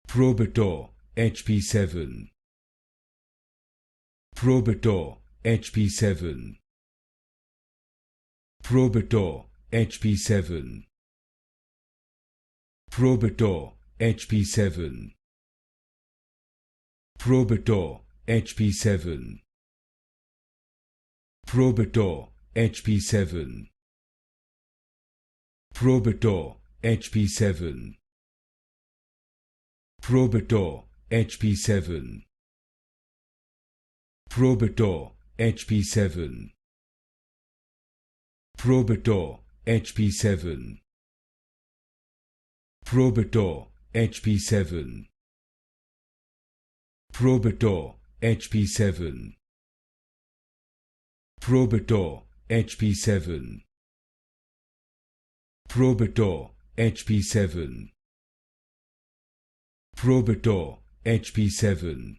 Probitor HP7. Probitor HP7. Probitor HP7. Probitor HP7. Probitor HP7. Probitor HP7. Probitor HP7. Probitor HP7. Probitor HP7. Probitor HP7. Probitor HP7. Probitor HP7. Probitor HP7. Probitor HP7. Probitor HP7.